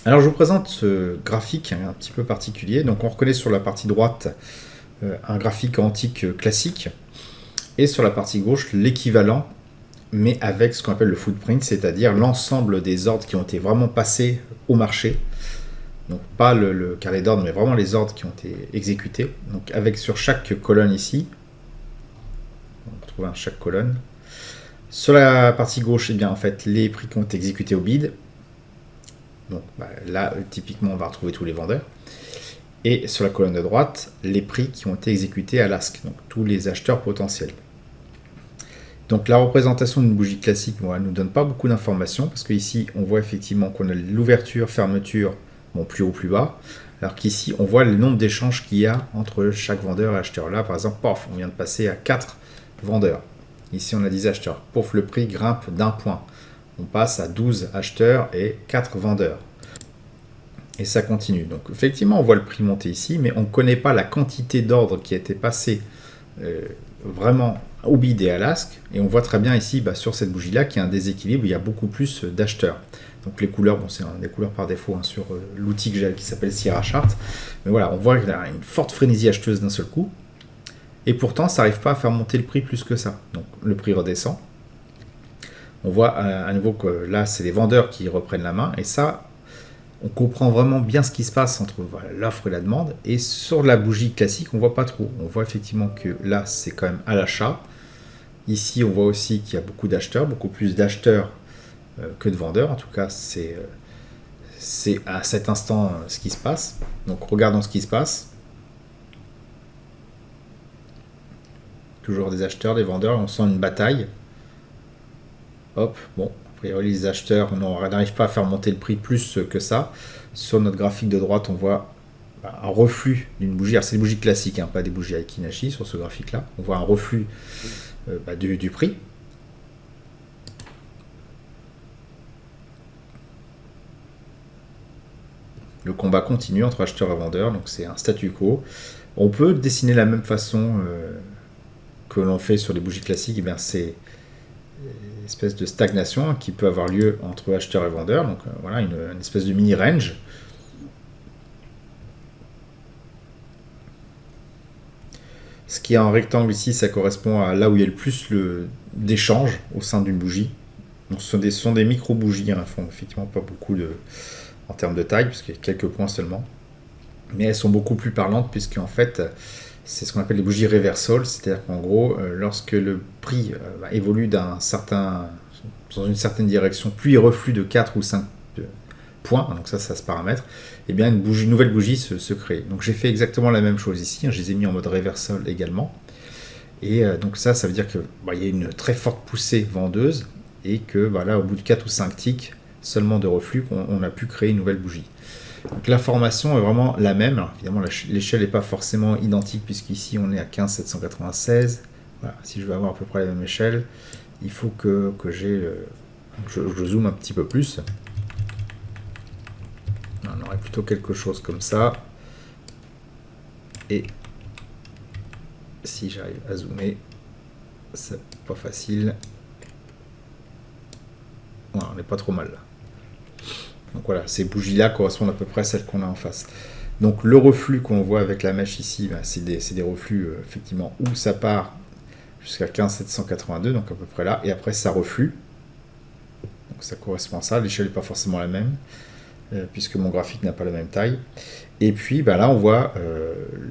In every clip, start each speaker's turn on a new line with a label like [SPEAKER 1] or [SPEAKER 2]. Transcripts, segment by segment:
[SPEAKER 1] Alors je vous présente ce graphique un petit peu particulier. Donc on reconnaît sur la partie droite un graphique antique classique et sur la partie gauche l'équivalent, mais avec ce qu'on appelle le footprint, c'est-à-dire l'ensemble des ordres qui ont été vraiment passés au marché. Donc pas le carnet d'ordre, mais vraiment les ordres qui ont été exécutés. Donc avec sur chaque colonne ici, on retrouve chaque colonne. Sur la partie gauche, eh bien, en fait, les prix qui ont été exécutés au bid. Donc là, typiquement, on va retrouver tous les vendeurs. Et sur la colonne de droite, les prix qui ont été exécutés à l'ASC, donc tous les acheteurs potentiels. Donc la représentation d'une bougie classique, elle ne nous donne pas beaucoup d'informations, parce qu'ici, on voit effectivement qu'on a l'ouverture, fermeture, plus haut, plus bas, alors qu'ici, on voit le nombre d'échanges qu'il y a entre chaque vendeur et acheteur. Là, par exemple, pof, on vient de passer à 4 vendeurs. Ici, on a 10 acheteurs. Pof, le prix grimpe d'un point. On passe à 12 acheteurs et 4 vendeurs. Et ça continue. Donc effectivement, on voit le prix monter ici, mais on ne connaît pas la quantité d'ordres qui a été passée vraiment au bid et à l'ASC. Et on voit très bien ici, sur cette bougie-là, qu'il y a un déséquilibre, il y a beaucoup plus d'acheteurs. Donc les couleurs, c'est des couleurs par défaut sur l'outil que j'ai qui s'appelle Sierra Chart. Mais voilà, on voit qu'il y a une forte frénésie acheteuse d'un seul coup. Et pourtant, ça n'arrive pas à faire monter le prix plus que ça. Donc le prix redescend. On voit à nouveau que là, c'est les vendeurs qui reprennent la main. Et ça, on comprend vraiment bien ce qui se passe entre l'offre et la demande. Et sur la bougie classique, on ne voit pas trop. On voit effectivement que là, c'est quand même à l'achat. Ici, on voit aussi qu'il y a beaucoup d'acheteurs, beaucoup plus d'acheteurs que de vendeurs. En tout cas, c'est à cet instant ce qui se passe. Donc, regardons ce qui se passe. Toujours des acheteurs, des vendeurs. On sent une bataille. Hop, bon, a priori les acheteurs n'arrivent pas à faire monter le prix plus que ça. Sur notre graphique de droite, on voit un reflux d'une bougie. Alors c'est des bougies classiques, pas des bougies Aiki-Nashi sur ce graphique-là. On voit un reflux du prix. Le combat continue entre acheteurs et vendeurs, donc c'est un statu quo. On peut dessiner de la même façon que l'on fait sur les bougies classiques. C'est espèce de stagnation qui peut avoir lieu entre acheteurs et vendeurs. Donc voilà, une espèce de mini range. Ce qui est en rectangle ici, ça correspond à là où il y a le plus d'échanges au sein d'une bougie. Donc ce sont des micro-bougies, elles font effectivement pas beaucoup en termes de taille, puisqu'il y a quelques points seulement. Mais elles sont beaucoup plus parlantes, puisqu'en fait, c'est ce qu'on appelle les bougies reversal, c'est-à-dire qu'en gros, lorsque le prix évolue dans une certaine direction, puis il reflue de 4 ou 5 points, donc ça se paramètre, et bien une nouvelle bougie se crée. Donc j'ai fait exactement la même chose ici, je les ai mis en mode reversal également. Et donc ça veut dire qu'il y a une très forte poussée vendeuse, et que là, au bout de 4 ou 5 ticks seulement de reflux, on a pu créer une nouvelle bougie. Donc l'information est vraiment la même. Alors, évidemment, l'échelle n'est pas forcément identique, puisqu'ici on est à 15 796. Voilà. Si je veux avoir à peu près la même échelle, il faut que je zoome un petit peu plus. On aurait plutôt quelque chose comme ça. Et si j'arrive à zoomer, c'est pas facile. Voilà, on n'est pas trop mal là. Donc voilà, ces bougies-là correspondent à peu près à celles qu'on a en face. Donc le reflux qu'on voit avec la mèche ici, c'est des reflux effectivement où ça part jusqu'à 15 782, donc à peu près là, et après ça reflue. Donc ça correspond à ça, l'échelle n'est pas forcément la même, puisque mon graphique n'a pas la même taille. Et puis là on voit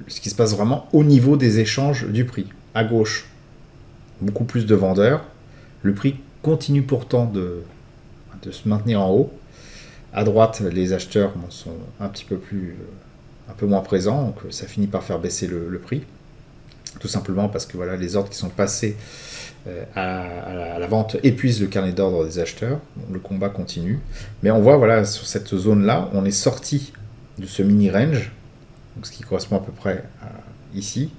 [SPEAKER 1] ce qui se passe vraiment au niveau des échanges du prix. À gauche, beaucoup plus de vendeurs. Le prix continue pourtant de se maintenir en haut. À droite, les acheteurs sont un peu moins présents, donc ça finit par faire baisser le prix. Tout simplement parce que les ordres qui sont passés à la vente épuisent le carnet d'ordre des acheteurs. Donc, le combat continue. Mais on voit, sur cette zone-là, on est sorti de ce mini range, donc ce qui correspond à peu près ici.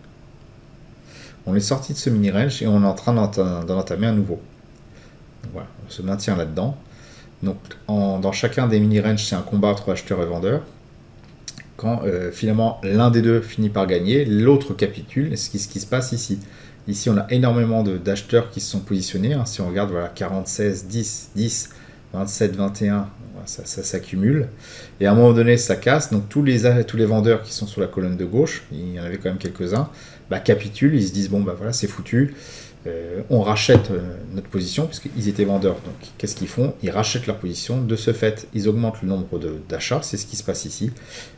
[SPEAKER 1] On est sorti de ce mini range et on est en train d'en entamer un nouveau. Donc, voilà, on se maintient là-dedans. Donc, dans chacun des mini-ranges, c'est un combat entre acheteurs et vendeurs. Quand finalement l'un des deux finit par gagner, l'autre capitule. Et c'est ce qui se passe ici. Ici, on a énormément d'acheteurs qui se sont positionnés. Si on regarde, 40, 16, 10, 10, 27, 21, ça s'accumule. Et à un moment donné, ça casse. Donc tous les vendeurs qui sont sur la colonne de gauche, il y en avait quand même quelques-uns, capitulent. Ils se disent bon, voilà, c'est foutu. On rachète notre position, puisqu'ils étaient vendeurs. Donc qu'est-ce qu'ils font? Ils rachètent leur position. De ce fait, ils augmentent le nombre d'achats. C'est ce qui se passe ici.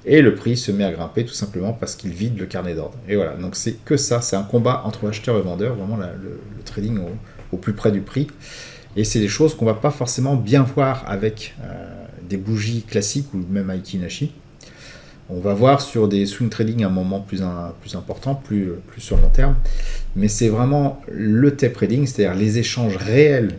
[SPEAKER 1] Et le prix se met à grimper tout simplement parce qu'ils vident le carnet d'ordre. Et voilà, donc c'est que ça. C'est un combat entre acheteurs et vendeurs. Vraiment le trading au plus près du prix. Et c'est des choses qu'on ne va pas forcément bien voir avec des bougies classiques ou même Aiki Nashi. On va voir sur des swing trading un moment plus important, plus sur le long terme. Mais c'est vraiment le tape trading, c'est-à-dire les échanges réels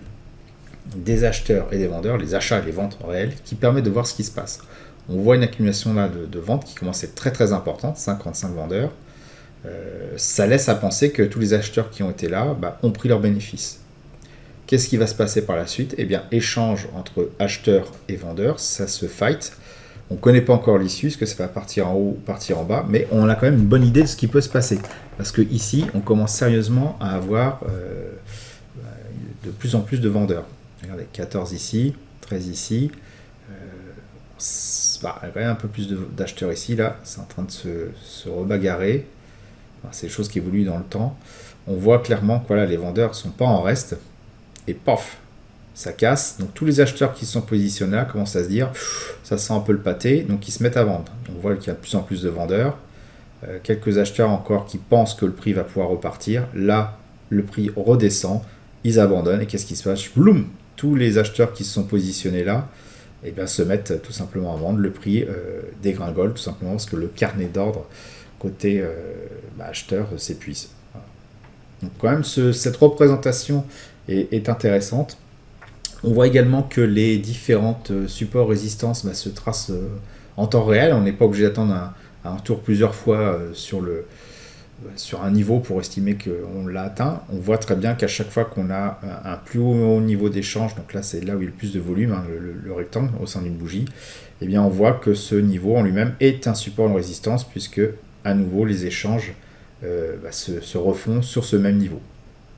[SPEAKER 1] des acheteurs et des vendeurs, les achats et les ventes réels, qui permet de voir ce qui se passe. On voit une accumulation là de ventes qui commence à être très très importante, 55 vendeurs. Ça laisse à penser que tous les acheteurs qui ont été là ont pris leurs bénéfices. Qu'est-ce qui va se passer par la suite? Eh bien, échange entre acheteurs et vendeurs, ça se fight. On ne connaît pas encore l'issue, est-ce que ça va partir en haut ou partir en bas, mais on a quand même une bonne idée de ce qui peut se passer. Parce que ici, on commence sérieusement à avoir de plus en plus de vendeurs. Regardez, 14 ici, 13 ici. Il y a quand même un peu plus d'acheteurs ici, là. C'est en train de se rebagarrer. C'est des choses qui évoluent dans le temps. On voit clairement que les vendeurs ne sont pas en reste. Et pof, ça casse. Donc tous les acheteurs qui sont positionnés là commencent à se dire ça sent un peu le pâté, donc ils se mettent à vendre. On voit qu'il y a de plus en plus de vendeurs. Quelques acheteurs encore qui pensent que le prix va pouvoir repartir. Là, le prix redescend, ils abandonnent. Et qu'est-ce qui se passe? Bloum, tous les acheteurs qui se sont positionnés là se mettent tout simplement à vendre. Le prix dégringole tout simplement parce que le carnet d'ordre côté acheteur s'épuise. Voilà. Donc quand même, cette représentation est intéressante. On voit également que les différentes supports résistances se tracent en temps réel. On n'est pas obligé d'attendre un tour plusieurs fois sur un niveau pour estimer qu'on l'a atteint. On voit très bien qu'à chaque fois qu'on a un plus haut niveau d'échange, donc là c'est là où il y a le plus de volume, le rectangle au sein d'une bougie, eh bien on voit que ce niveau en lui-même est un support de résistance puisque à nouveau les échanges se refont sur ce même niveau.